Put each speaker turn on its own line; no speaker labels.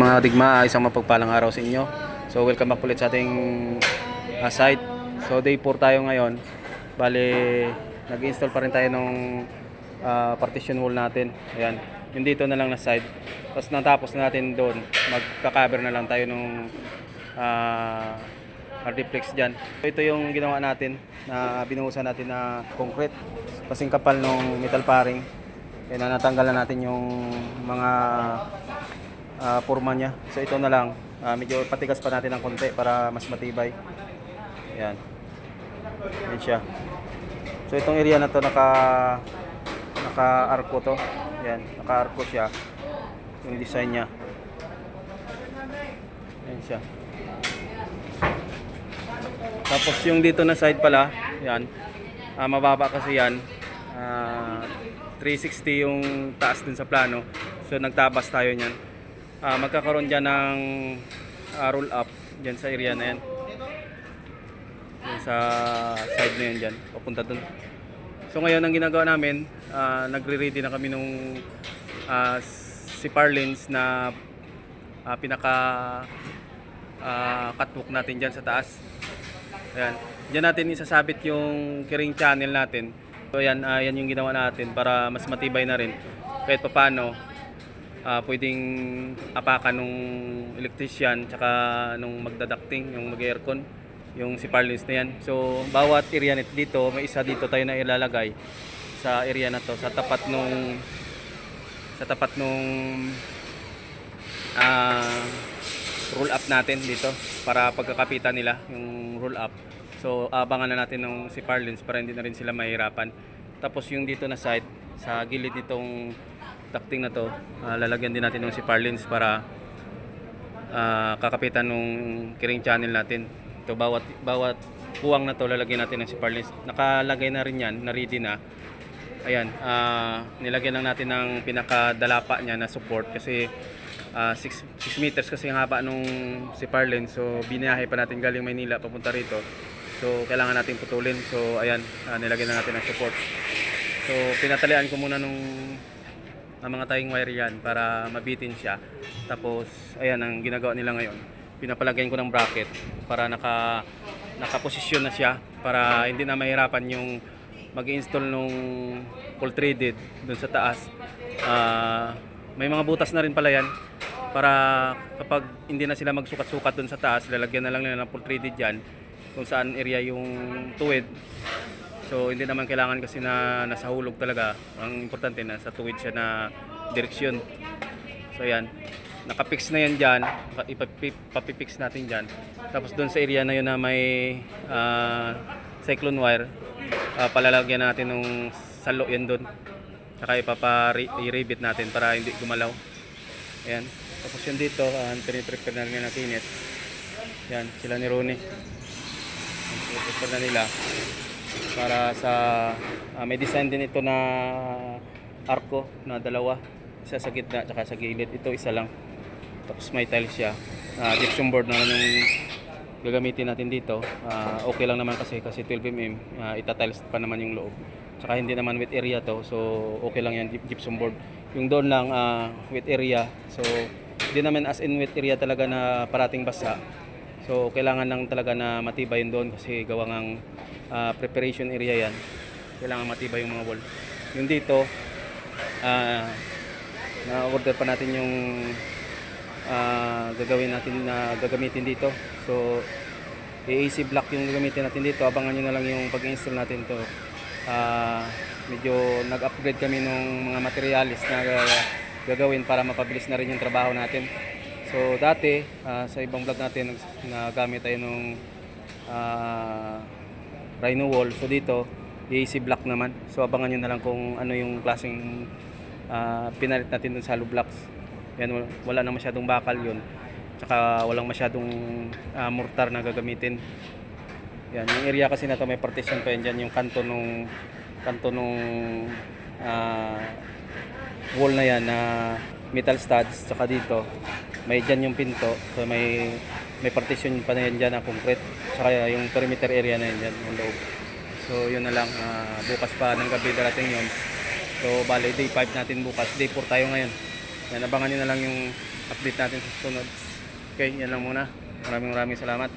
mga digma, isang mapagpalang araw sa inyo. So welcome back ulit sa ating site. So day 4 tayo ngayon. Bale, nag-install pa rin tayo ng partition wall natin. Ayan, yung dito na lang na side. Tapos natapos na natin doon, magka-cover na lang tayo ng hardiplex dyan. So ito yung ginawa natin, na binuhusan natin na concrete. Kasing kapal ng metal paring. Kaya natanggal na natin yung mga forma niya. So ito na lang, medyo patigas pa natin ng konti para mas matibay. Ayan. Ayan siya. So itong area na to naka-arco to. Ayan, naka-arco siya. Yung design niya. Ayan siya. Tapos yung dito na side pala, ayan. Mababa kasi yan. 360 yung taas dun sa plano. So nagtabas tayo niyan. Magkakaroon dyan ng roll up dyan sa area na yan. Dyan sa side na yan dyan, papunta dun. So ngayon ang ginagawa namin, nagre-ready na kami nung CPR lens na pinaka catwalk natin dyan sa taas. Ayan. Diyan natin isasabit yung carrying channel natin. So yan, yan yung ginawa natin para mas matibay na rin. Kahit paano, pwedeng apakan nung electrician tsaka nung magdadacting, yung mag-aircon, yung CPR lens na yan. So bawat area net dito, may isa dito tayo na ilalagay sa area na to, sa tapat nung roll up natin dito, para pagkakapitan nila yung roll up. So abangan na natin ng CPR lens para hindi na rin sila mahirapan. Tapos yung dito na side, sa gilid nitong ducting na to, lalagyan din natin ng CPR lens para kakapitan ng carrying channel natin. Ito, bawat puwang na to lalagyan natin ng CPR lens. Nakalagay na rin yan, na ready na. Ayan, nilagyan lang natin ng pinakadalapa niya na support kasi 6 meters kasi ang haba nung CPR lens. So binayahe pa natin galing Maynila papunta rito. So kailangan natin putulin. So ayan, nilagyan na natin ng support. So pinatalian ko muna nung mga tayong wire yan para mabitin siya. Tapos ayan ang ginagawa nila ngayon. Pinapalagyan ko ng bracket para nakaposisyon na siya, para hindi na mahirapan yung mag-install nung full threaded dun sa taas. May mga butas na rin pala yan para kapag hindi na sila magsukat-sukat dun sa taas, lalagyan na lang nila ng full threaded dyan kung saan area yung tuwid. So hindi naman kailangan kasi na nasa hulog talaga. Ang importante na sa tuwid siya na direksyon. So ayan, nakapix na yan dyan, ipapipix natin dyan. Tapos doon sa area na yun na may cyclone wire, palalagyan natin ng salo yan doon. Saka i-rebit natin para hindi gumalaw. Ayan. Tapos yun dito, piniprepare na rin na kinit. Yan, sila ni Ronnie. Prepare na nila para sa may design din ito na arco na dalawa, isa sa gitna at sa gilid. Ito isa lang. Tapos may tiles siya. Gypsum board naman yung gagamitin natin dito. Okay lang naman kasi 12mm, itatiles pa naman yung loob. Tsaka hindi naman wet area to, so okay lang yan, gypsum board. Yung doon lang wet area, so hindi naman as in wet area talaga na parating basa. So kailangan lang talaga na matibay yun doon kasi gawa ng preparation area yan. Kailangan matibay yung mga wall. Yung dito, na-order pa natin yung gagamitin dito. So AAC block yung gagamitin natin dito. Abangan nyo na lang yung pag-install natin to. Medyo nag-upgrade kami ng mga materialis na gagawin para mapabilis na rin yung trabaho natin. So dati sa ibang vlog natin nagamit tayo ng Rhino wall. So dito AAC block naman. So abangan nyo na lang kung ano yung klaseng pinalit natin dun sa hollow blocks. Yan, wala na masyadong bakal yun. Tsaka walang masyadong mortar na gagamitin. Yan, yung area kasi na to may partition pa yan dyan, yung kanto nung wall na yan na metal studs. Tsaka dito may dyan yung pinto, so may partition pa na yan dyan na concrete. Tsaka yung perimeter area na yan dyan, yung loob. So yun na lang, bukas pa ng gabi darating yun. So bale day 5 natin bukas, day 4 tayo ngayon. Yan, abangan nyo na lang yung update natin sa susunod. Okay, yan lang muna. Maraming salamat.